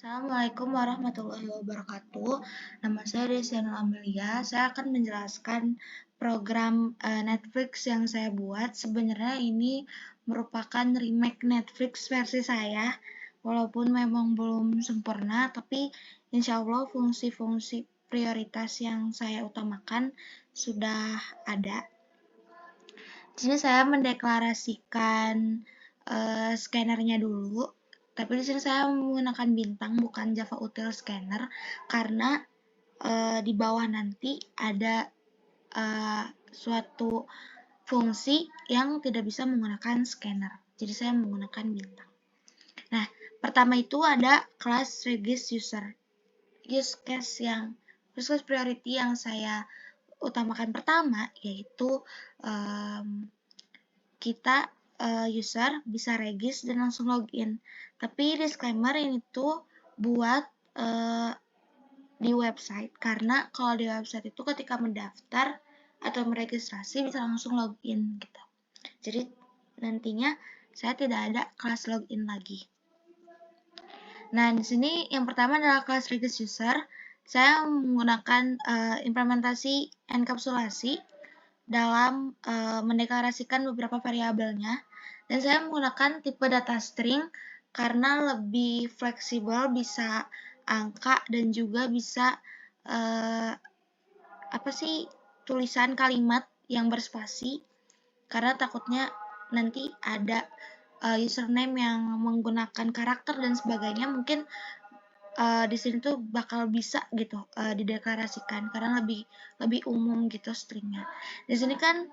Assalamualaikum warahmatullahi wabarakatuh. Nama saya Desiana Amelia. Saya akan menjelaskan program Netflix yang saya buat. Sebenarnya ini merupakan remake Netflix versi saya. Walaupun memang belum sempurna, tapi insya Allah fungsi-fungsi prioritas yang saya utamakan sudah ada. Di sini saya mendeklarasikan scannernya dulu. Tapi di sini saya menggunakan bintang bukan Java Util Scanner karena di bawah nanti ada suatu fungsi yang tidak bisa menggunakan scanner. Jadi saya menggunakan bintang. Nah, pertama itu ada kelas Regis User. Use case priority yang saya utamakan pertama yaitu kita user bisa regis dan langsung login. Tapi disclaimer ini tuh buat di website, karena kalau di website itu ketika mendaftar atau meregistrasi bisa langsung login gitu. Jadi nantinya saya tidak ada kelas login lagi. Nah, di sini yang pertama adalah kelas regis user. Saya menggunakan implementasi enkapsulasi dalam mendeklarasikan beberapa variabelnya, dan saya menggunakan tipe data string karena lebih fleksibel, bisa angka dan juga bisa tulisan kalimat yang berspasi, karena takutnya nanti ada username yang menggunakan karakter dan sebagainya, mungkin di sini tuh bakal bisa gitu dideklarasikan karena lebih umum gitu stringnya. Di sini kan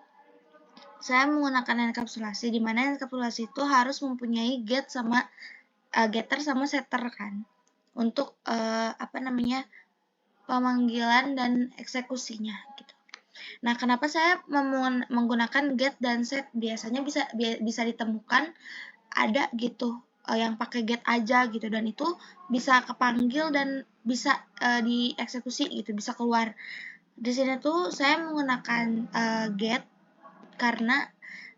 saya menggunakan enkapsulasi, di mana enkapsulasi itu harus mempunyai getter sama setter kan untuk pemanggilan dan eksekusinya gitu. Nah, kenapa saya menggunakan get dan set? Biasanya bisa ditemukan ada gitu yang pakai get aja gitu, dan itu bisa kepanggil dan bisa dieksekusi gitu, bisa keluar. Di sini tuh saya menggunakan get karena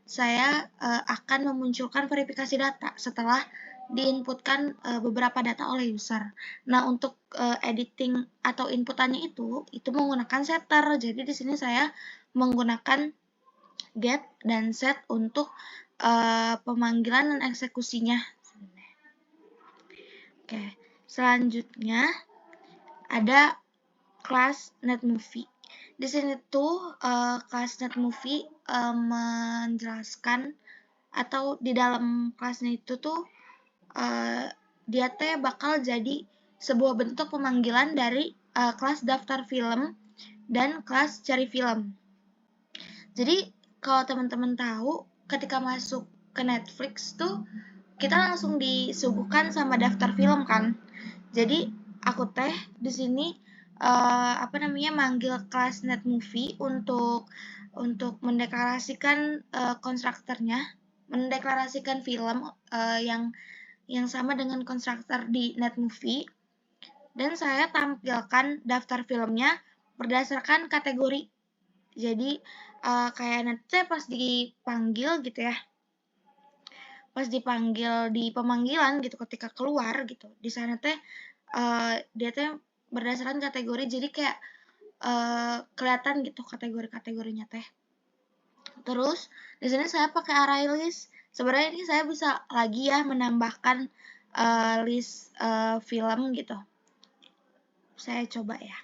saya akan memunculkan verifikasi data setelah diinputkan beberapa data oleh user. Nah, untuk editing atau inputannya itu menggunakan setter. Jadi di sini saya menggunakan get dan set untuk pemanggilan dan eksekusinya. Oke, selanjutnya ada kelas netmovie. Di sini tuh kelas netmovie menjelaskan, atau di dalam kelasnya itu tuh dia teh bakal jadi sebuah bentuk pemanggilan dari kelas daftar film dan kelas cari film. Jadi kalau teman-teman tahu, ketika masuk ke Netflix tuh kita langsung disuguhkan sama daftar film kan. Jadi aku teh di sini manggil kelas netmovie untuk mendeklarasikan konstruktornya, mendeklarasikan film yang sama dengan konstruktor di netmovie, dan saya tampilkan daftar filmnya berdasarkan kategori. Jadi kayak nanti pas dipanggil gitu ya, pas dipanggil di pemanggilan gitu, ketika keluar gitu, di sana teh dia teh berdasarkan kategori, jadi kayak kelihatan gitu kategori-kategorinya teh. Terus di sini saya pakai array list. Sebenarnya ini saya bisa lagi ya menambahkan list film gitu. Saya coba ya,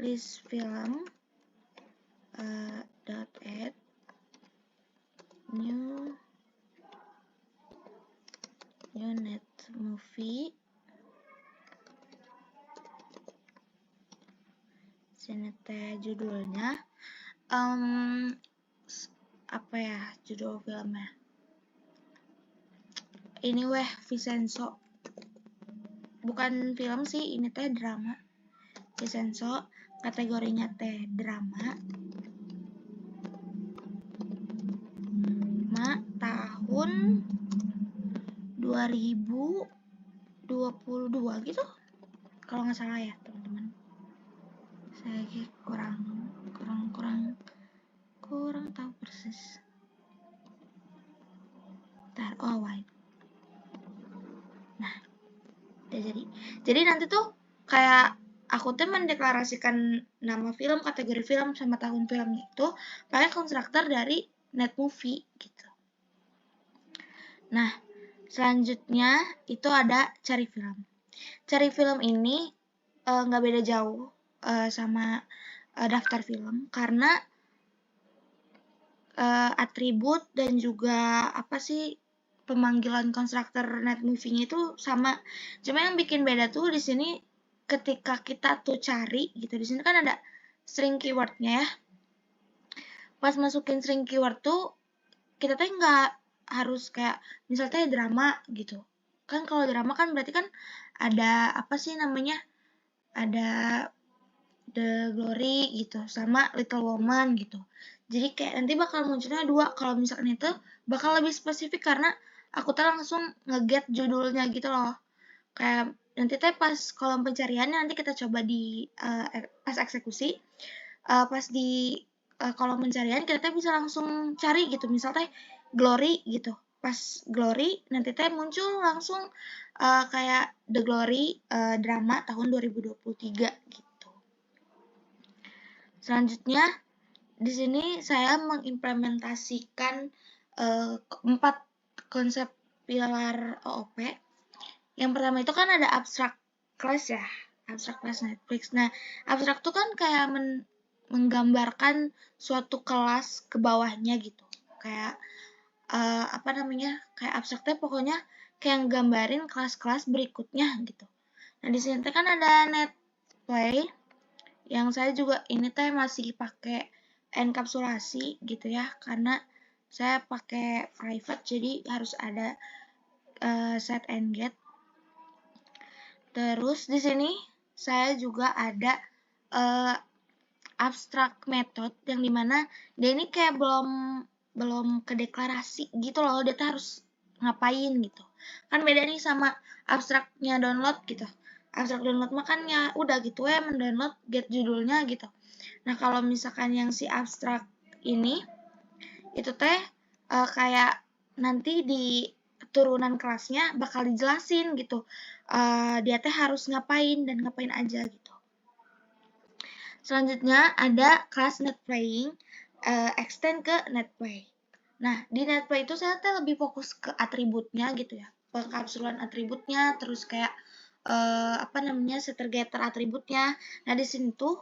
list film dot add new netmovie. Sini teh judulnya judul filmnya ini Vincenzo, bukan film sih, ini teh drama. Vincenzo, kategorinya teh drama, tahun 2022 gitu kalau nggak salah ya teman-teman. Saya kurang tahu persis. Wait. Nah, Jadi nanti tuh kayak aku tuh mendeklarasikan nama film, kategori film, sama tahun filmnya itu pakai konstruktor dari Netmovie gitu. Nah, selanjutnya itu ada cari film. Cari film ini nggak beda jauh sama daftar film, karena atribut dan juga pemanggilan konstruktor Netmovie-nya itu sama. Cuma yang bikin beda tuh di sini ketika kita tuh cari gitu. Di sini kan ada string keyword-nya ya. Pas masukin string keyword tuh kita tuh nggak harus kayak misalnya drama gitu. Kan kalau drama kan berarti kan ada ada The Glory gitu sama Little Woman gitu. Jadi kayak nanti bakal munculnya 2. Kalau misalkan itu bakal lebih spesifik karena aku tuh langsung nge-get judulnya gitu loh. Kayak nanti teh pas kolom pencariannya nanti kita coba di pas eksekusi, pas di kolom pencarian kita teh bisa langsung cari gitu. Misal teh Glory gitu. Pas Glory nanti teh muncul langsung kayak The Glory drama tahun 2023 gitu. Selanjutnya, di sini saya mengimplementasikan 4 konsep pilar OOP. Yang pertama itu kan ada abstract class ya, abstract class Netflix. Nah, abstract itu kan kayak menggambarkan suatu kelas ke bawahnya gitu. Kayak kayak abstraknya pokoknya kayak gambarin kelas-kelas berikutnya gitu. Nah, di sini kan ada Netplay. Yang saya juga ini masih pakai enkapsulasi gitu ya, karena saya pakai private jadi harus ada set and get. Terus di sini saya juga ada abstract method yang dimana dia ini kayak belum kedeklarasi gitu loh, dia harus ngapain gitu. Kan beda nih sama abstraknya download gitu. Abstrak download makanya udah gitu ya mendownload get judulnya gitu. Nah, kalau misalkan yang si abstrak ini itu kayak nanti di turunan kelasnya bakal dijelasin gitu. Dia harus ngapain dan ngapain aja gitu. Selanjutnya ada kelas netplaying, extend ke netplay. Nah, di netplay itu saya lebih fokus ke atributnya gitu ya. Pengkapsulan atributnya, terus kayak setter-getter atributnya. Nah, di sini tuh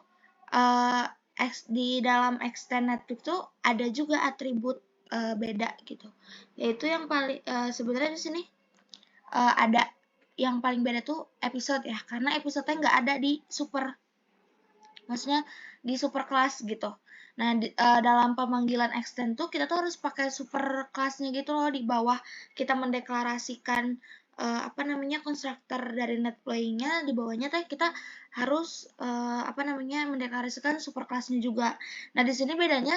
di dalam extend Netflix tuh ada juga atribut beda gitu. Yaitu yang paling sebenarnya di sini ada yang paling beda tuh episode ya, karena episode-nya nggak ada di maksudnya di super kelas gitu. Nah, dalam pemanggilan extend tuh kita tuh harus pakai super kelasnya gitu loh, di bawah kita mendeklarasikan konstruktor dari netplaying-nya, di bawahnya kita harus mendeklarasikan super kelasnya juga. Nah, di sini bedanya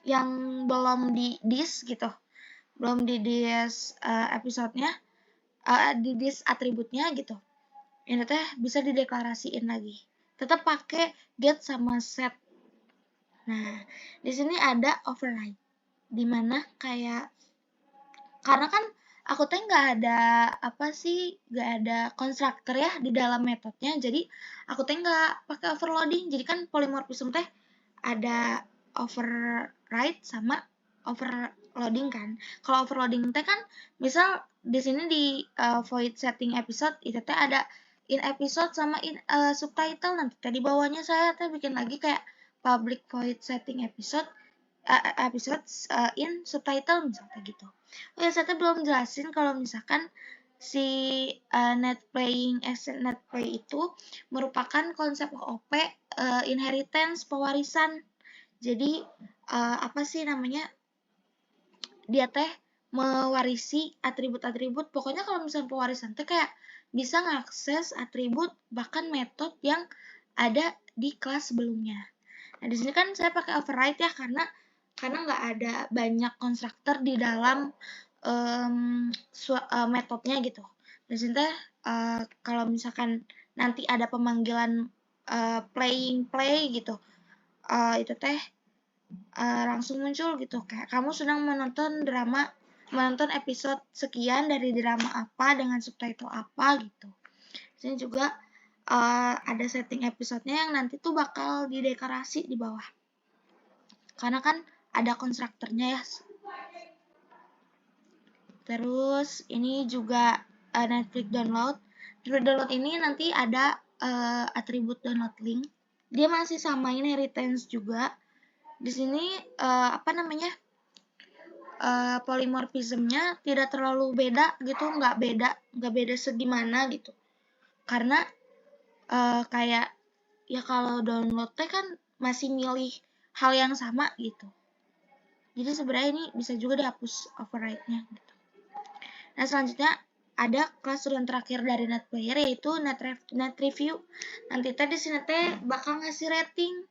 yang belum di dis gitu, belum di dis episodenya, di dis atributnya gitu. Ini bisa dideklarasiin lagi. Tetap pakai get sama set. Nah, di sini ada override, dimana kayak karena kan aku nggak ada nggak ada konstruktor ya di dalam metodenya, jadi aku nggak pakai overloading. Jadi kan polymorphism ada override sama overloading kan. Kalau overloading kan misal di sini di void setting episode itu ada in episode sama in subtitle. Nanti di bawahnya saya bikin lagi kayak public void setting episode in subtitle misalnya gitu. Oh ya, saya belum jelasin kalau misalkan si netplay itu merupakan konsep OOP inheritance, pewarisan. Jadi dia mewarisi atribut-atribut. Pokoknya kalau misalnya pewarisan kayak bisa ngakses atribut bahkan metode yang ada di kelas sebelumnya. Nah, di sini kan saya pakai override ya, karena nggak ada banyak konstruktor di dalam metodenya gitu. Di sini kalau misalkan nanti ada pemanggilan play gitu, itu langsung muncul gitu, kayak kamu sedang menonton drama menonton episode sekian dari drama apa dengan subtitle apa gitu. Sini juga ada setting episodenya yang nanti tuh bakal didekorasi di bawah. Karena kan ada konstruktornya ya. Terus ini juga Netflix download. Netflix download ini nanti ada atribut download link. Dia masih sama inheritance juga. Di sini polymorphismnya tidak terlalu beda gitu, nggak beda segimana gitu. Karena kayak ya kalau download kan masih milih hal yang sama gitu. Jadi sebenarnya ini bisa juga dihapus override-nya gitu. Nah, selanjutnya ada kelas turun terakhir dari NetPlayer yaitu Net Review. Nanti di sini bakal ngasih rating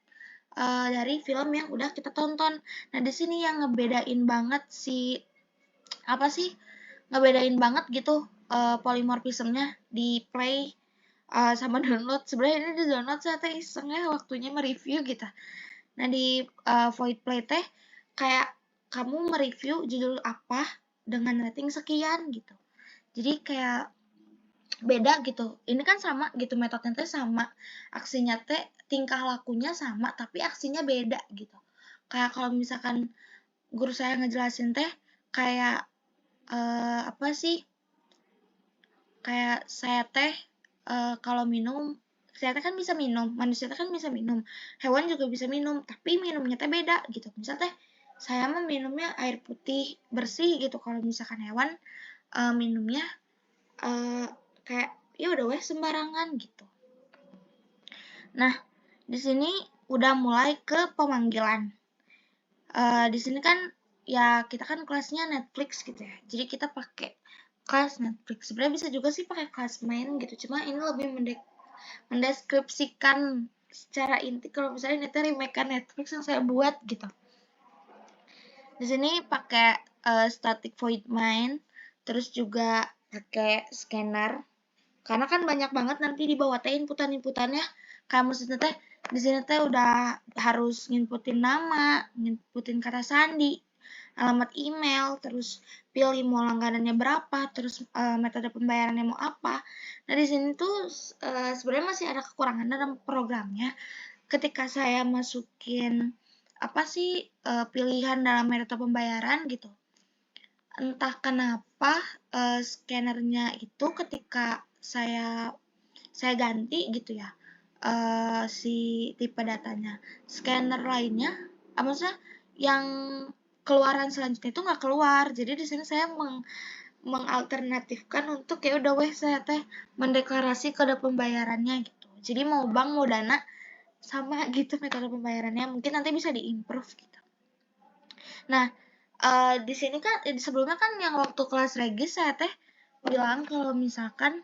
dari film yang udah kita tonton. Nah, di sini yang ngebedain banget ngebedain banget gitu polymorphismnya di play sama download. Sebenarnya ini di download saya iseng ya waktunya mereview gitu. Nah, di Void Play kayak kamu mereview judul apa dengan rating sekian gitu. Jadi kayak beda gitu. Ini kan sama gitu, metodenya sama. Aksinya tingkah lakunya sama tapi aksinya beda gitu. Kayak kalau misalkan guru saya ngejelasin kayak kayak saya kalau minum, saya kan bisa minum, manusia kan bisa minum, hewan juga bisa minum, tapi minumnya beda gitu. Misalnya saya minumnya air putih bersih gitu, kalau misalkan hewan minumnya kayak ya udah sembarangan gitu. Nah, di sini udah mulai ke pemanggilan. Di sini kan ya kita kan kelasnya Netflix gitu ya, jadi kita pakai kelas Netflix. Sebenarnya bisa juga sih pakai kelas main gitu, cuma ini lebih mendeskripsikan secara inti kalau misalnya ini remake Netflix yang saya buat gitu. Di sini pakai static void main, terus juga pakai scanner. Karena kan banyak banget nanti di bawah inputan-inputannya. Kayak maksudnya di sini udah harus nginputin nama, nginputin kata sandi, alamat email, terus pilih mau langganannya berapa, terus metode pembayarannya mau apa. Nah, di sini tuh sebenarnya masih ada kekurangan dalam programnya. Ketika saya masukin pilihan dalam metode pembayaran gitu. Entah kenapa scannernya itu ketika saya ganti gitu ya si tipe datanya, scanner lainnya maksudnya yang keluaran selanjutnya itu nggak keluar. Jadi di sini saya mengalternatifkan untuk ya udah saya mendeklarasi kode pembayarannya gitu. Jadi mau bank mau dana sama gitu metode pembayarannya, mungkin nanti bisa diimprove gitu. Nah, di sini kan sebelumnya kan yang waktu kelas regis saya bilang kalau misalkan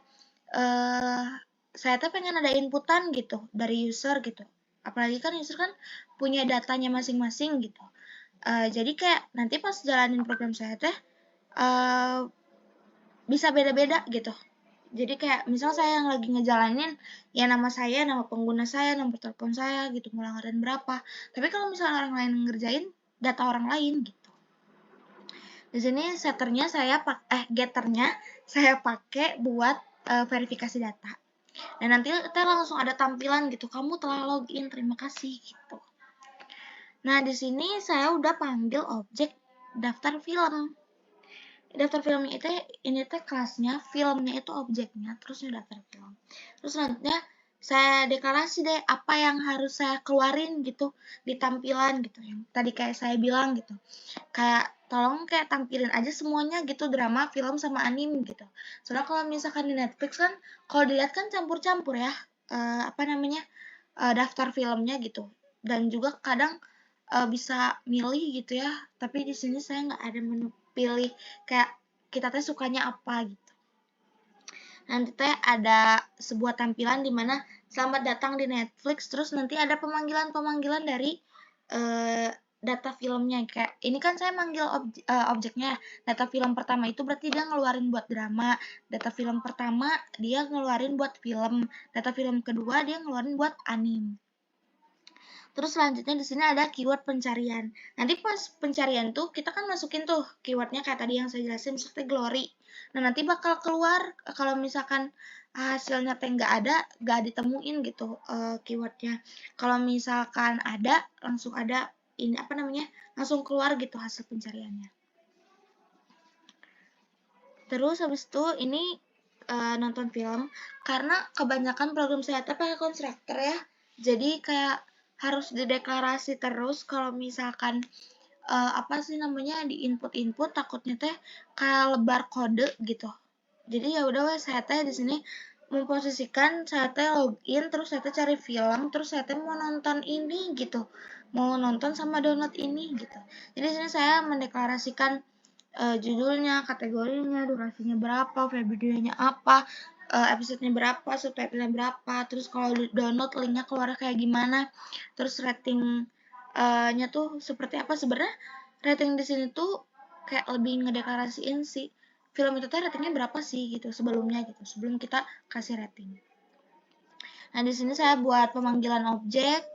saya pengen ada inputan gitu dari user gitu. Apalagi kan user kan punya datanya masing-masing gitu. Jadi kayak nanti pas jalanin program saya bisa beda-beda gitu. Jadi kayak misal saya yang lagi ngejalanin ya nama saya, nama pengguna saya, nomor telepon saya gitu, mau langganan berapa. Tapi kalau misalnya orang lain ngerjain data orang lain gitu. Di sini getternya saya pakai buat verifikasi data. Dan nanti kita langsung ada tampilan gitu, kamu telah login, terima kasih gitu. Nah, di sini saya udah panggil objek daftar film. Daftar filmnya itu ini kelasnya, filmnya itu objeknya, terus daftar film. Terus selanjutnya saya deklarasi apa yang harus saya keluarin gitu di tampilan gitu, yang tadi kayak saya bilang gitu. Kayak tolong kayak tampilin aja semuanya gitu, drama, film sama anime gitu. Soalnya kalau misalkan di Netflix kan kalau dilihat kan campur-campur ya daftar filmnya gitu. Dan juga kadang bisa milih gitu ya, tapi di sini saya nggak ada menu pilih kayak kita sukanya apa gitu. Nanti ada sebuah tampilan di mana selamat datang di Netflix, terus nanti ada pemanggilan dari data filmnya. Kayak ini kan saya manggil objeknya data film pertama, itu berarti dia ngeluarin buat drama. Data film pertama dia ngeluarin buat film. Data film kedua dia ngeluarin buat anime. Terus selanjutnya di sini ada keyword pencarian. Nanti pas pencarian tuh kita kan masukin tuh keywordnya kayak tadi yang saya jelasin, misalnya glory. Nah nanti bakal keluar kalau misalkan hasilnya teh nggak ditemuin gitu keywordnya. Kalau misalkan ada, langsung ada ini apa namanya, langsung keluar gitu hasil pencariannya. Terus habis itu ini nonton film, karena kebanyakan program saya teh pakai konstruktor ya. Jadi kayak harus dideklarasi terus kalau misalkan apa sih namanya di input takutnya teh kayak lebar kode gitu. Jadi ya udah wes saya teh di sini memposisikan saya teh login, terus saya teh cari film, terus saya teh mau nonton ini gitu. Mau nonton sama download ini gitu. Jadi di sini saya mendeklarasikan judulnya, kategorinya, durasinya berapa, frame videonya apa, episodenya berapa, subtitlenya berapa, terus kalau download linknya keluar kayak gimana, terus ratingnya tuh seperti apa. Sebenarnya rating di sini tuh kayak lebih ngedeklarasiin sih film itu tuh ratingnya berapa sih gitu sebelumnya gitu, sebelum kita kasih rating. Nah di sini saya buat pemanggilan objek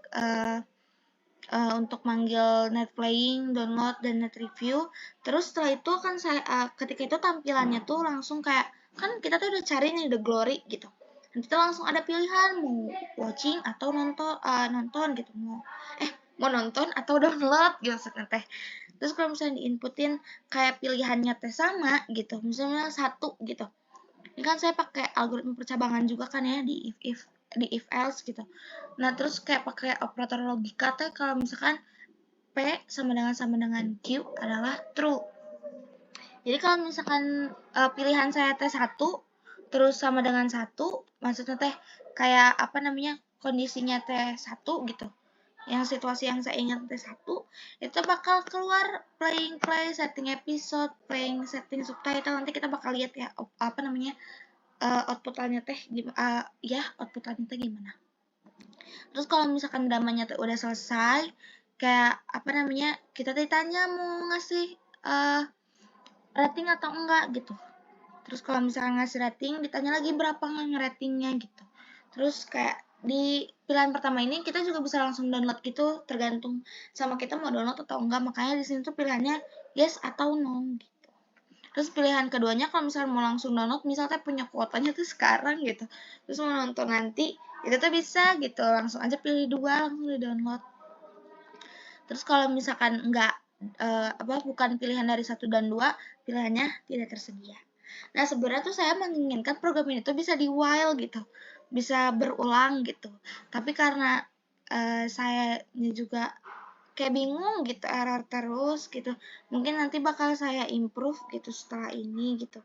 untuk manggil net playing, download, dan net review. Terus setelah itu kan saya ketika itu tampilannya tuh langsung kayak kan kita tuh udah cari nih the glory gitu. Nanti tuh langsung ada pilihan mau watching atau nonton gitu, mau nonton atau download gitu teh. Terus kalau misalnya diinputin kayak pilihannya teh sama gitu, misalnya 1 gitu. Ini kan saya pakai algoritma percabangan juga kan ya di if else gitu. Nah, terus kayak pakai operator logika teh kalau misalkan P sama dengan Q adalah true. Jadi kalau misalkan pilihan saya teh 1 terus sama dengan 1, maksudnya teh kayak apa namanya? Kondisinya teh 1 gitu. Yang situasi yang saya ingat teh 1, itu bakal keluar playing play, setting episode, playing setting subtitle. Nanti kita bakal lihat ya apa namanya? Output lainnya teh output lainnya teh gimana. Terus kalau misalkan dramanya tuh udah selesai, kayak apa namanya, kita ditanya mau ngasih rating atau enggak gitu. Terus kalau misalkan ngasih rating, ditanya lagi berapa ngeratingnya gitu. Terus kayak di pilihan pertama ini kita juga bisa langsung download gitu, tergantung sama kita mau download atau enggak. Makanya di sini tuh pilihannya yes atau no gitu. Terus pilihan keduanya kalau misalnya mau langsung download, misalnya punya kuotanya tuh sekarang gitu, terus mau nonton nanti, itu tuh bisa gitu, langsung aja pilih 2, langsung di download. Terus kalau misalkan enggak bukan pilihan dari 1 dan 2, pilihannya tidak tersedia. Nah sebenarnya tuh saya menginginkan program ini tuh bisa di while gitu, bisa berulang gitu. Tapi karena saya juga kayak bingung gitu, error terus gitu. Mungkin nanti bakal saya improve gitu setelah ini gitu.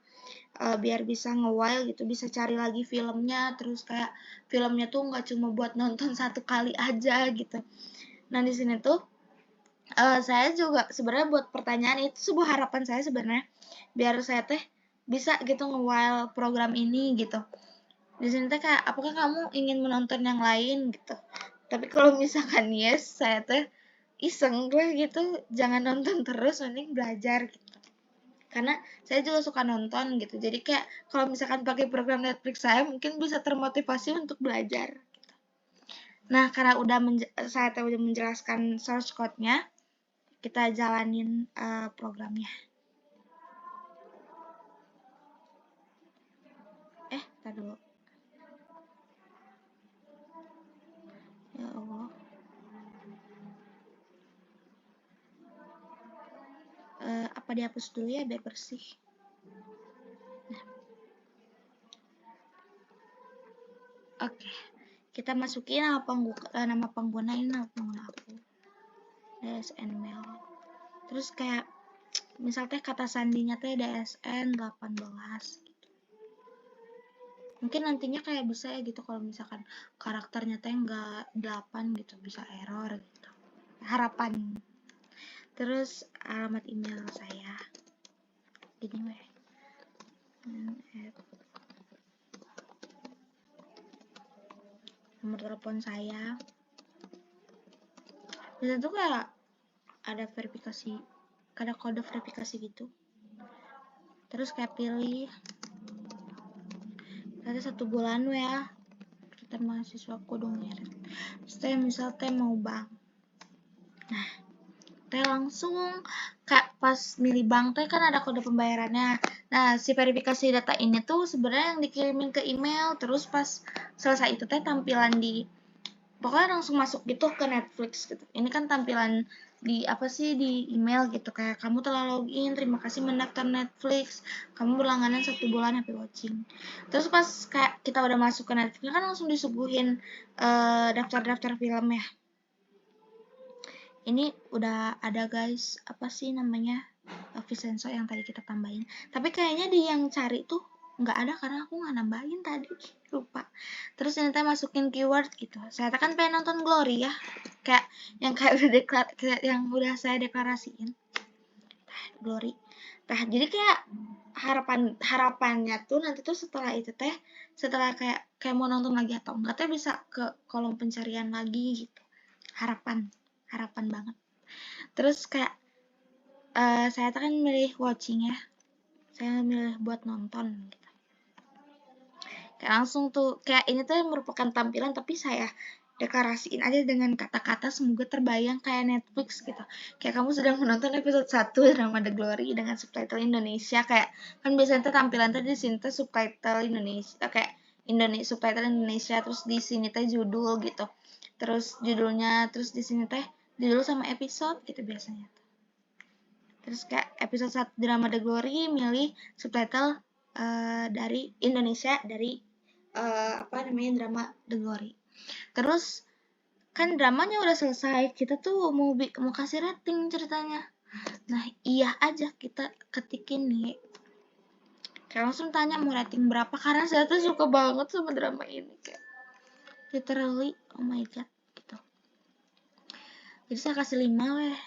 Biar bisa nge-while gitu, bisa cari lagi filmnya, terus kayak filmnya tuh nggak cuma buat nonton 1 kali aja gitu. Nah di sini tuh saya juga sebenarnya buat pertanyaan itu sebuah harapan saya sebenarnya biar saya teh bisa gitu nge-while program ini gitu. Di sini teh kayak apakah kamu ingin menonton yang lain gitu. Tapi kalau misalkan yes, saya teh iseng gue gitu, jangan nonton terus, mending belajar gitu. Karena saya juga suka nonton gitu. Jadi kayak kalau misalkan pakai program Netflix saya mungkin bisa termotivasi untuk belajar. Gitu. Nah, karena saya udah menjelaskan source code-nya, kita jalanin programnya. Tar dulu. Ya Allah. Apa dihapus dulu ya biar bersih. Nah. Oke. Kita masukin nama pengguna ini, nama pengguna aku. DSN mail. Terus kayak misalnya kata sandinya teh DSN 18 gitu. Mungkin nantinya kayak bisa ya gitu kalau misalkan karakternya teh enggak 8 gitu, bisa error gitu. Harapan. Terus alamat email saya. Gini weh. Nomor telepon saya. Dan itu kayak ada verifikasi, ada kode verifikasi gitu. Terus kayak pilih ada 1 bulan ya, kita mahasiswa kudu ngirit. Terus misal mau bank, Nah, teh langsung kayak pas milih bank teh kan ada kode pembayarannya. Nah, si verifikasi data ini tuh sebenarnya yang dikirimin ke email, terus pas selesai itu teh tampilan di pokoknya langsung masuk gitu ke Netflix gitu. Ini kan tampilan di apa sih di email gitu kayak kamu telah login, terima kasih mendaftar Netflix, kamu berlangganan 1 bulan happy watching. Terus pas kayak kita udah masuk ke Netflix kan langsung disuguhin daftar-daftar film ya. Ini udah ada guys, apa sih namanya, Vicenzo yang tadi kita tambahin. Tapi kayaknya di yang cari tuh nggak ada karena aku nggak nambahin tadi, lupa. Terus ternyata masukin keyword gitu. Saya kan pengen nonton Glory ya, kayak yang udah saya deklarasiin. Glory. Nah, jadi kayak harapannya tuh nanti tuh setelah itu teh, setelah kayak mau nonton lagi atau enggak teh bisa ke kolom pencarian lagi gitu. Harapan banget. Terus kayak saya kan milih watching ya, saya milih buat nonton gitu. Kayak langsung tuh kayak ini tuh merupakan tampilan tapi saya deklarasiin aja dengan kata-kata semoga terbayang kayak Netflix gitu. Kayak kamu sedang menonton episode 1 drama The Glory dengan subtitle Indonesia, kayak kan biasanya tuh tampilan tuh di sini tuh subtitle Indonesia kayak subtitle Indonesia, terus di sini teh judul gitu. Terus judulnya, terus di sini teh judul sama episode gitu biasanya. Terus kayak episode 1 drama The Glory milih subtitle dari Indonesia dari apa namanya drama The Glory. Terus kan dramanya udah selesai, kita tuh mau kasih rating ceritanya. Nah, iya aja kita ketikin nih. Kayak langsung tanya mau rating berapa karena saya tuh suka banget sama drama ini kayak literally oh my god gitu. Jadi saya kasih 5 weh.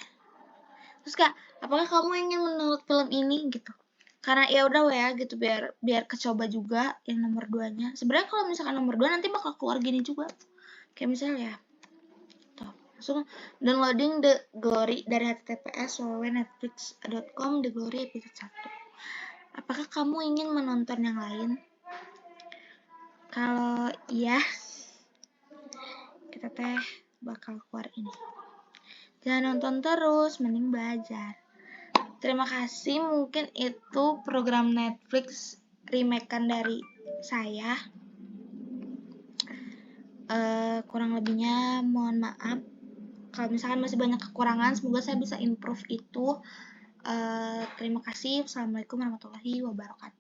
Terus kayak apakah kamu ingin menonton film ini gitu, karena ya udah ya gitu biar kecoba juga yang nomor 2-nya. Sebenarnya kalau misalkan nomor 2 nanti bakal keluar gini juga kayak misalnya ya tuh, langsung downloading The Glory dari https://netflix.com The Glory episode 1. Apakah kamu ingin menonton yang lain? Kalau iya, kita teh bakal keluar ini. Jangan nonton terus, mending belajar. Terima kasih, mungkin itu program Netflix remake-an dari saya. Kurang lebihnya mohon maaf. Kalau misalkan masih banyak kekurangan, semoga saya bisa improve itu. Terima kasih. Assalamualaikum warahmatullahi wabarakatuh.